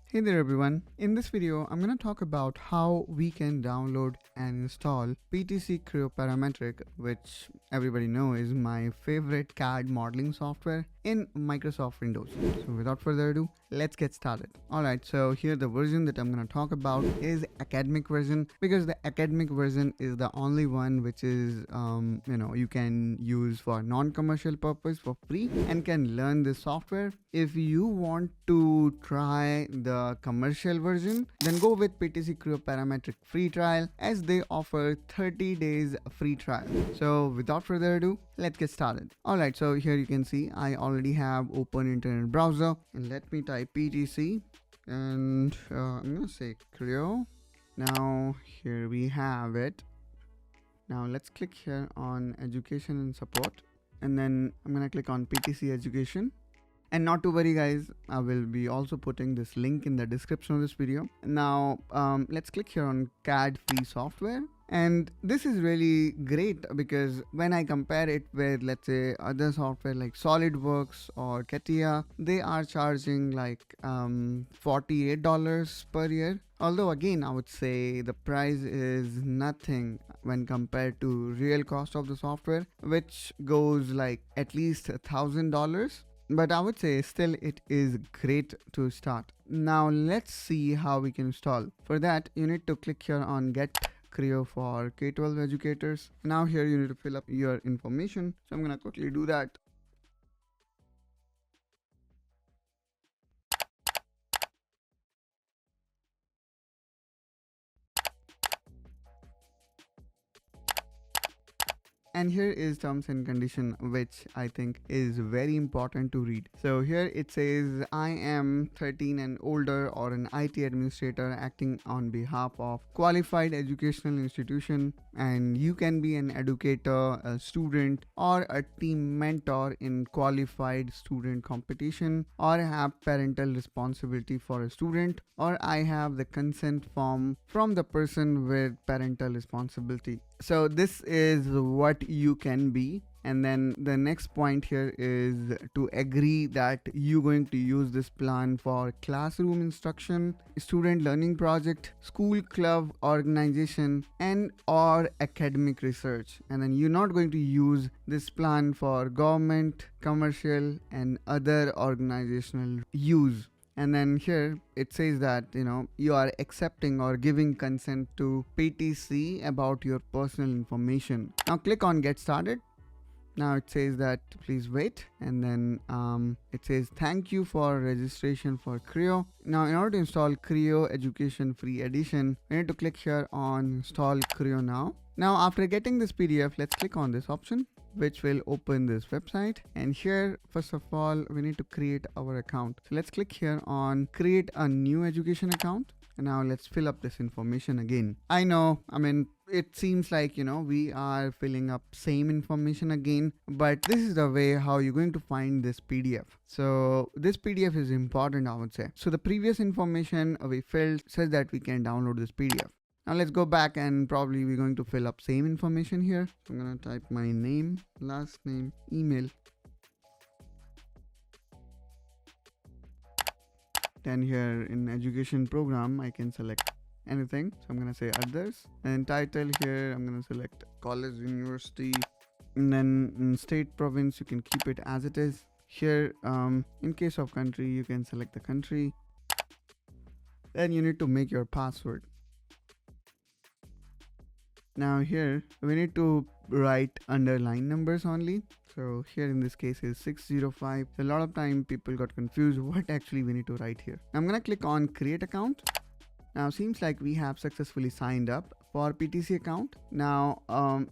Hey there everyone. In this video, I'm going to talk about how we can download and install PTC Creo Parametric, which everybody knows is my favorite CAD modeling software in Microsoft Windows. So without further ado, let's get started. Alright, so here the version that I'm going to talk about is academic version, because the academic version is the only one which is, you can use for non-commercial purpose for free and can learn this software. If you want to try the commercial version, then go with PTC Creo Parametric free trial, as they offer 30 days free trial. So without further ado, let's get started. Alright, so here you can see I already have open internet browser, and let me type PTC and I'm gonna say Creo. Now here we have it. Now let's click here on education and support, and then I'm gonna click on PTC Education. And not to worry guys, I will be also putting this link in the description of this video. Now let's click here on CAD free software. And this is really great because when I compare it with, let's say, other software like SolidWorks or CATIA, they are charging like $48 per year. Although again, I would say the price is nothing when compared to real cost of the software, which goes like at least $1,000. But I would say still it is great to start. Now let's see how we can install. For that, you need to click here on Get Creo for K-12 educators. Now here you need to fill up your information. So I'm gonna quickly do that. And here is terms and condition, which I think is very important to read. So here it says, I am 13 and older or an IT administrator acting on behalf of qualified educational institution, and you can be an educator, a student, or a team mentor in qualified student competition, or have parental responsibility for a student, or I have the consent form from the person with parental responsibility. So this is what you can be. And then the next point here is to agree that you're going to use this plan for classroom instruction, student learning project, school club organization, and or academic research. And then you're not going to use this plan for government, commercial, and other organizational use. And then here it says that you are accepting or giving consent to PTC about your personal information. Now click on Get Started. Now it says that please wait, and then it says thank you for registration for Creo. Now in order to install Creo Education Free Edition, we need to click here on Install Creo Now. Now after getting this PDF, let's click on this option, which will open this website. And here, first of all, we need to create our account. So let's click here on create a new education account. And now let's fill up this information again. I know, it seems like, we are filling up same information again, but this is the way how you're going to find this PDF. So this PDF is important, I would say. So the previous information we filled says that we can download this PDF. Now let's go back, and probably we're going to fill up same information here. So I'm going to type my name, last name, email. Then here in education program, I can select anything. So I'm going to say others, and title here, I'm going to select college, university, and then in state, province, you can keep it as it is. Here, in case of country, you can select the country. Then you need to make your password. Now here we need to write underline numbers only. So here in this case is 605. So a lot of time people got confused what actually we need to write here. I'm gonna click on create account. Now seems like we have successfully signed up for PTC account. Now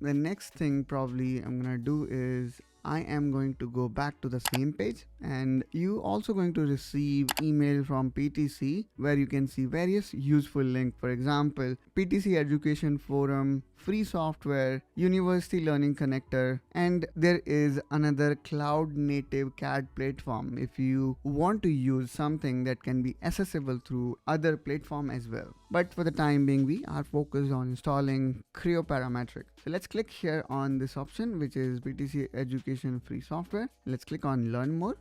the next thing probably I'm gonna do is I am going to go back to the same page, and you also going to receive email from PTC where you can see various useful links. For example, PTC Education Forum, free software, University Learning Connector, and there is another cloud native CAD platform if you want to use something that can be accessible through other platform as well. But for the time being, we are focused on installing Creo Parametric. So let's click here on this option, which is PTC Education free software. Let's click on learn more.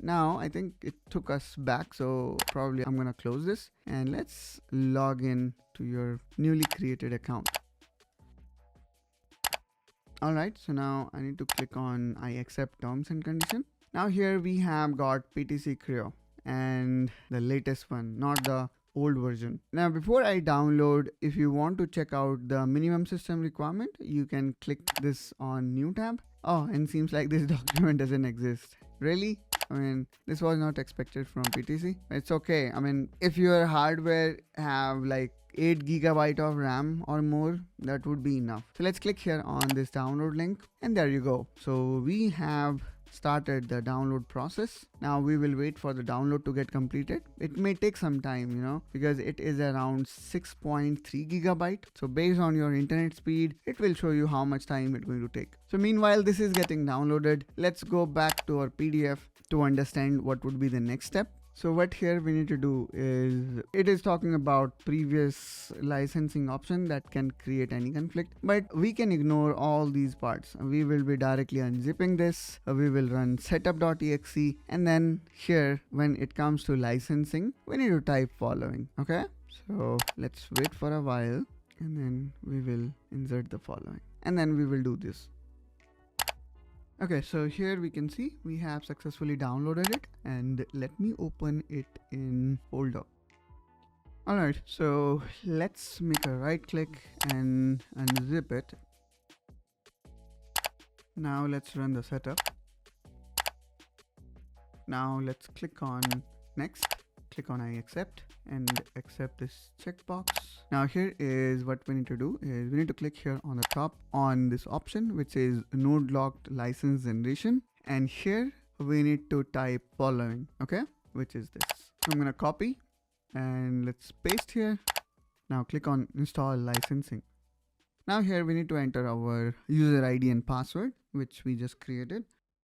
Now I think it took us back, so probably I'm gonna close this and let's log in to your newly created account. Alright, so now I need to click on I accept terms and condition. Now here we have got PTC Creo and the latest one, not the old version. Now before I download, if you want to check out the minimum system requirement, you can click this on new tab. Oh, and seems like this document doesn't exist. Really? I mean, this was not expected from PTC. It's okay. I mean, if your hardware have like 8 GB of RAM or more, that would be enough. So let's click here on this download link and there you go. So we have started the download process. Now we will wait for the download to get completed. It may take some time, you know, because it is around 6.3 GB. So based on your internet speed, it will show you how much time it's going to take. So meanwhile, this is getting downloaded. Let's go back to our PDF to understand what would be the next step. So what here we need to do is, it is talking about previous licensing option that can create any conflict, but we can ignore all these parts. We will be directly unzipping this. We will run setup.exe, and then here when it comes to licensing, we need to type following. Okay, so let's wait for a while and then we will insert the following and then we will do this. Okay, so here we can see we have successfully downloaded it, and let me open it in folder. Alright, so let's make a right click and unzip it. Now let's run the setup. Now let's click on next, click on I accept and accept this checkbox. Now here is what we need to do is we need to click here on the top on this option which is node locked license generation, and here we need to type following, okay, which is this. So I'm gonna copy and let's paste here. Now click on install licensing. Now here we need to enter our user ID and password which we just created.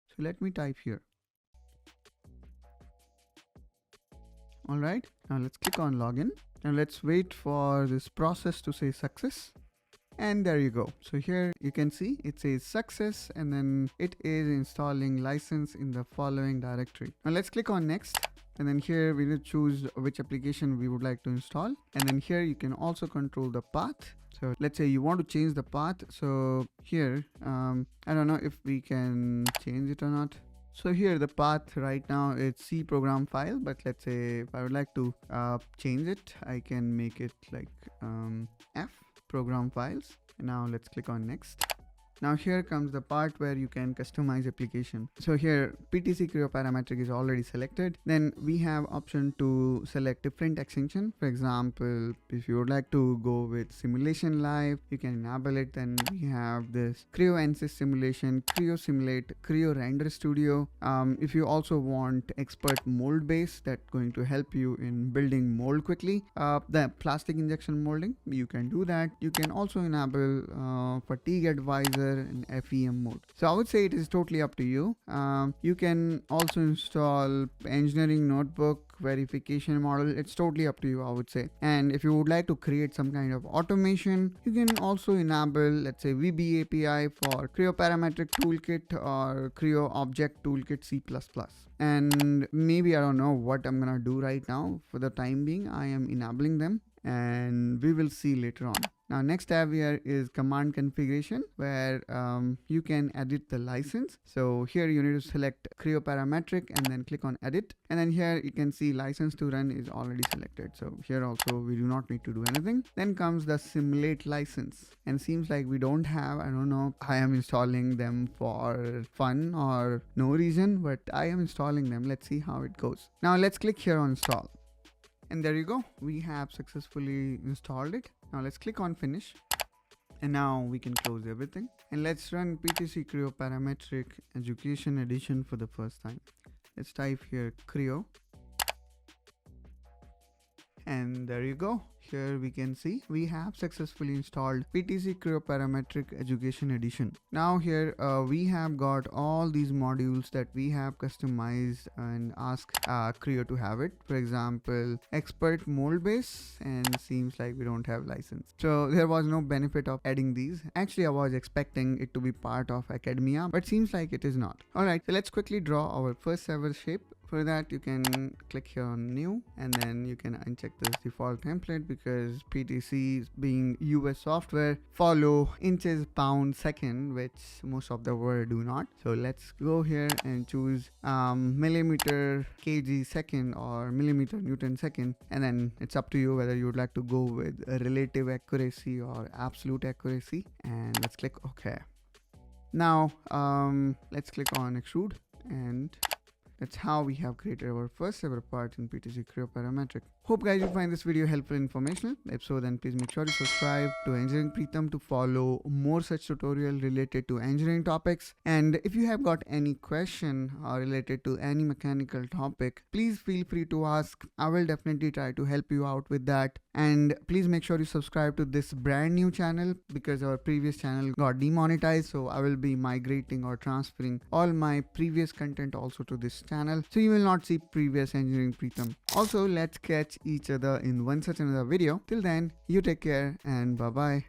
So let me type here. Alright, now let's click on login and let's wait for this process to say success. And there you go. So here you can see it says success and then it is installing license in the following directory. Now let's click on next. And then here we need to choose which application we would like to install. And then here you can also control the path. So let's say you want to change the path. So here, I don't know if we can change it or not. So here the path right now is C program file, but let's say if I would like to change it, I can make it like F program files. And now let's click on next. Now here comes the part where you can customize application. So here PTC Creo parametric is already selected. Then we have option to select different extension. For example, if you would like to go with simulation live, you can enable it. Then we have this Creo NSys simulation, Creo simulate, Creo render studio. If you also want expert mold base that's going to help you in building mold quickly, the plastic injection molding, you can do that. You can also enable fatigue advisor and FEM mode. So I would say it is totally up to you. You can also install engineering notebook verification model. It's totally up to you, I would say. And if you would like to create some kind of automation, you can also enable, let's say, VB API for Creo parametric toolkit or Creo object toolkit C++. And maybe I don't know what I'm gonna do right now. For the time being, I am enabling them and we will see later on. Now next tab here is command configuration, where you can edit the license. So here you need to select Creo parametric and then click on edit, and then here you can see license to run is already selected. So here also we do not need to do anything. Then comes the simulate license, and seems like we don't have, I don't know, I am installing them for fun or no reason, but I am installing them. Let's see how it goes. Now let's click here on install. And there you go, we have successfully installed it. Now let's click on finish. And now we can close everything. And let's run PTC Creo Parametric Education Edition for the first time. Let's type here Creo. And there you go. Here we can see we have successfully installed PTC Creo Parametric Education Edition. Now here we have got all these modules that we have customized and asked Creo to have it. For example, expert mold base, and seems like we don't have license. So there was no benefit of adding these. Actually, I was expecting it to be part of academia, but seems like it is not. Alright, so let's quickly draw our first server shape For that, you can click here on new, and then you can uncheck this default template because PTC being US software follow inches, pound, second, which most of the world do not. So let's go here and choose millimeter, kg second or millimeter newton second, and then it's up to you whether you would like to go with a relative accuracy or absolute accuracy. And let's click OK. Now let's click on extrude, and that's how we have created our first ever part in PTC Creo parametric. Hope guys you find this video helpful and informational. If so, then please make sure to subscribe to Engineering Preetham to follow more such tutorial related to engineering topics. And if you have got any question related to any mechanical topic, please feel free to ask. I will definitely try to help you out with that. And please make sure you subscribe to this brand new channel because our previous channel got demonetized. So I will be migrating or transferring all my previous content also to this channel. So you will not see previous Engineering Preetham. Also, let's catch each other in one such another video. Till then, you take care and bye bye.